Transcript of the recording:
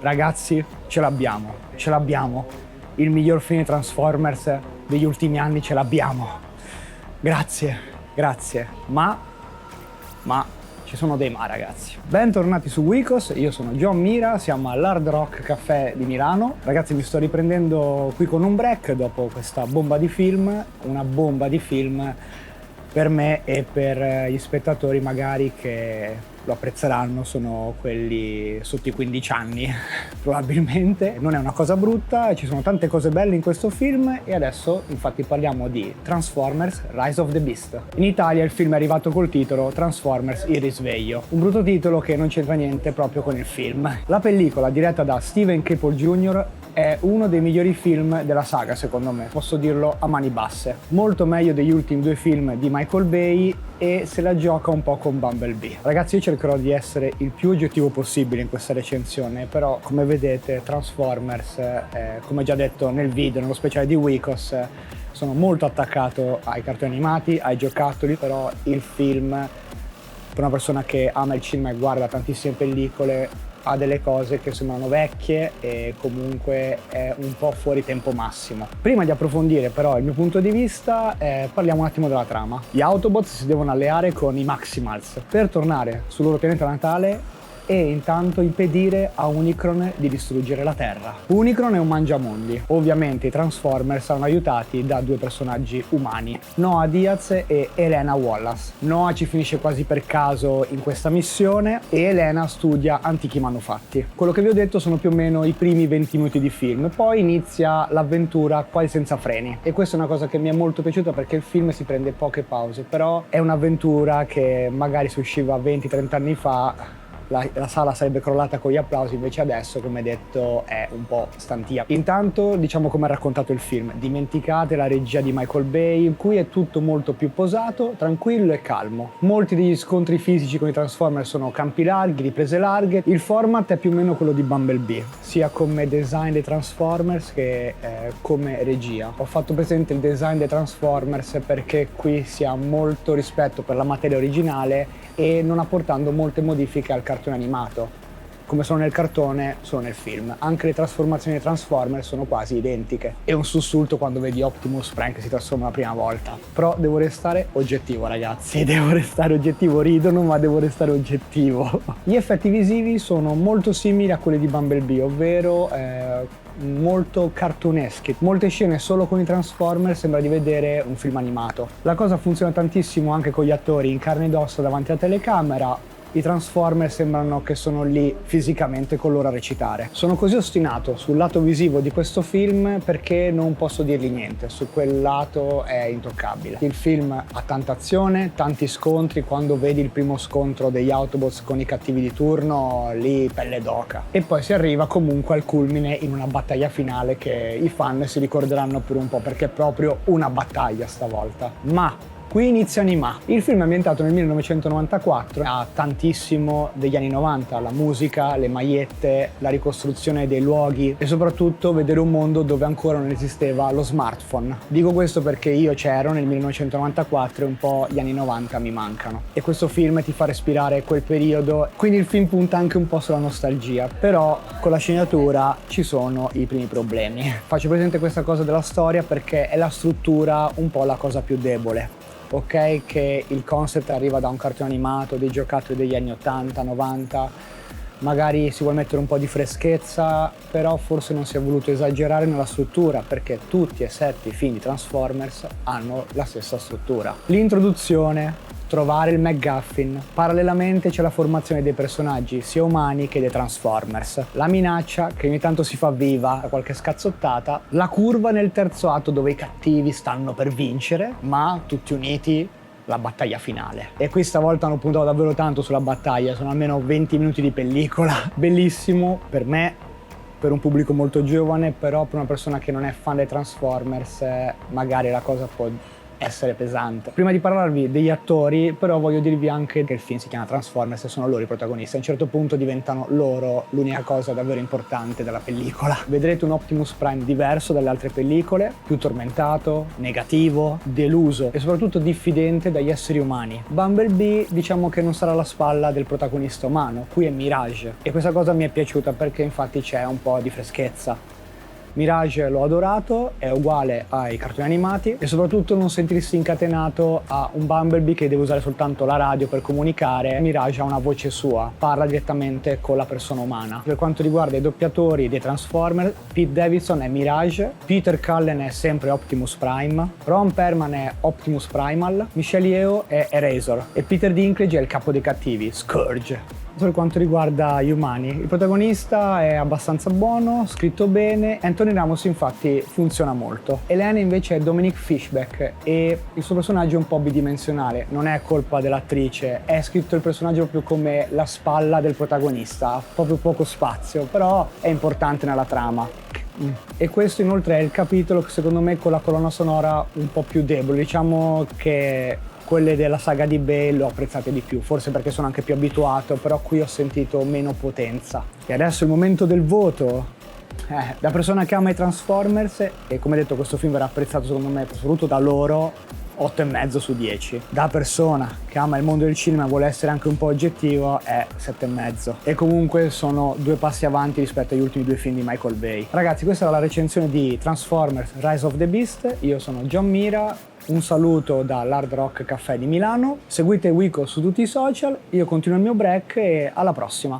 Ragazzi, ce l'abbiamo. Il miglior film di Transformers degli ultimi anni ce l'abbiamo. Grazie. Ma ci sono dei ma, ragazzi. Bentornati su Wikos, io sono John Mira, siamo all'Hard Rock Café di Milano. Ragazzi, mi sto riprendendo qui con un break dopo questa bomba di film, una bomba di film per me e per gli spettatori magari che lo apprezzeranno, sono quelli sotto i 15 anni probabilmente. Non è una cosa brutta, ci sono tante cose belle in questo film e adesso infatti parliamo di Transformers Rise of the Beast. In Italia il film è arrivato col titolo Transformers Il risveglio, un brutto titolo che non c'entra niente proprio con il film. La pellicola, diretta da Steven Caple Jr., è uno dei migliori film della saga, secondo me, posso dirlo a mani basse. Molto meglio degli ultimi due film di Michael Bay e se la gioca un po' con Bumblebee. Ragazzi, io cercherò di essere il più oggettivo possibile in questa recensione, però come vedete Transformers, come già detto nel video, nello speciale di Wikos, sono molto attaccato ai cartoni animati, ai giocattoli, però il film, per una persona che ama il cinema e guarda tantissime pellicole, ha delle cose che sembrano vecchie e comunque è un po' fuori tempo massimo. Prima di approfondire però il mio punto di vista, parliamo un attimo della trama. Gli Autobots si devono alleare con i Maximals per tornare sul loro pianeta natale e intanto impedire a Unicron di distruggere la Terra. Unicron è un mangiamondi. Ovviamente i Transformers saranno aiutati da due personaggi umani, Noah Diaz e Elena Wallace. Noah ci finisce quasi per caso in questa missione e Elena studia antichi manufatti. Quello che vi ho detto sono più o meno i primi 20 minuti di film, poi inizia l'avventura quasi senza freni e questa è una cosa che mi è molto piaciuta perché il film si prende poche pause, però è un'avventura che magari se usciva 20-30 anni fa la sala sarebbe crollata con gli applausi, invece adesso, come detto, è un po' stantia. Intanto, diciamo come ha raccontato il film. Dimenticate la regia di Michael Bay, qui è tutto molto più posato, tranquillo e calmo. Molti degli scontri fisici con i Transformers sono campi larghi, riprese larghe. Il format è più o meno quello di Bumblebee, sia come design dei Transformers che come regia. Ho fatto presente il design dei Transformers perché qui si ha molto rispetto per la materia originale e non apportando molte modifiche al cartone animato. Come sono nel cartone, sono nel film. Anche le trasformazioni dei Transformers sono quasi identiche. E un sussulto quando vedi Optimus Prime che si trasforma la prima volta. Però devo restare oggettivo, ragazzi. Devo restare oggettivo, ridono, ma devo restare oggettivo. Gli effetti visivi sono molto simili a quelli di Bumblebee, ovvero molto cartooneschi. Molte scene solo con i Transformers sembra di vedere un film animato. La cosa funziona tantissimo anche con gli attori in carne ed ossa davanti alla telecamera. I Transformers sembrano che sono lì fisicamente con loro a recitare. Sono così ostinato sul lato visivo di questo film perché non posso dirgli niente, su quel lato è intoccabile. Il film ha tanta azione, tanti scontri, quando vedi il primo scontro degli Autobots con i cattivi di turno, lì pelle d'oca. E poi si arriva comunque al culmine in una battaglia finale che i fan si ricorderanno per un po' perché è proprio una battaglia stavolta. Ma qui iniziano i ma. Il film è ambientato nel 1994, ha tantissimo degli anni 90, la musica, le magliette, la ricostruzione dei luoghi e soprattutto vedere un mondo dove ancora non esisteva lo smartphone. Dico questo perché io c'ero nel 1994 e un po' gli anni 90 mi mancano. E questo film ti fa respirare quel periodo, quindi il film punta anche un po' sulla nostalgia, però con la sceneggiatura ci sono i primi problemi. Faccio presente questa cosa della storia perché è la struttura un po' la cosa più debole. Ok, che il concept arriva da un cartone animato, dei giocattoli degli anni 80, 90, magari si vuole mettere un po' di freschezza, però forse non si è voluto esagerare nella struttura perché tutti e 7 i film di Transformers hanno la stessa struttura. L'introduzione, trovare il MacGuffin, parallelamente c'è la formazione dei personaggi sia umani che dei Transformers, la minaccia che ogni tanto si fa viva da qualche scazzottata, la curva nel terzo atto dove i cattivi stanno per vincere ma tutti uniti, la battaglia finale. E qui stavolta hanno puntato davvero tanto sulla battaglia, sono almeno 20 minuti di pellicola, bellissimo per me, per un pubblico molto giovane, però per una persona che non è fan dei Transformers magari la cosa può essere pesante. Prima di parlarvi degli attori, però voglio dirvi anche che il film si chiama Transformers e sono loro i protagonisti. A un certo punto diventano loro l'unica cosa davvero importante della pellicola. Vedrete un Optimus Prime diverso dalle altre pellicole, più tormentato, negativo, deluso e soprattutto diffidente dagli esseri umani. Bumblebee diciamo che non sarà la spalla del protagonista umano, qui è Mirage, e questa cosa mi è piaciuta perché infatti c'è un po' di freschezza. Mirage l'ho adorato, è uguale ai cartoni animati e soprattutto non sentirsi incatenato a un Bumblebee che deve usare soltanto la radio per comunicare. Mirage ha una voce sua, parla direttamente con la persona umana. Per quanto riguarda i doppiatori dei Transformers, Pete Davidson è Mirage, Peter Cullen è sempre Optimus Prime, Ron Perlman è Optimus Primal, Michelle Yeoh è Eraser e Peter Dinklage è il capo dei cattivi, Scourge. Per quanto riguarda gli umani, il protagonista è abbastanza buono, scritto bene, Anthony Ramos infatti funziona molto. Elena invece è Dominique Fishback e il suo personaggio è un po' bidimensionale, non è colpa dell'attrice, è scritto il personaggio proprio come la spalla del protagonista, ha proprio poco spazio, però è importante nella trama. E questo inoltre è il capitolo che secondo me con la colonna sonora un po' più debole, diciamo che quelle della saga di Bale l'ho apprezzate di più, forse perché sono anche più abituato, però qui ho sentito meno potenza. E adesso è il momento del voto. Da persona che ama i Transformers, e come detto questo film verrà apprezzato secondo me soprattutto da loro, 8,5 su 10. Da persona che ama il mondo del cinema e vuole essere anche un po' oggettivo è 7,5. E comunque sono 2 passi avanti rispetto agli ultimi 2 film di Michael Bay. Ragazzi, questa era la recensione di Transformers Rise of the Beast. Io sono John Mira. Un saluto dall'Hard Rock Caffè di Milano. Seguite Wico su tutti i social. Io continuo il mio break e alla prossima.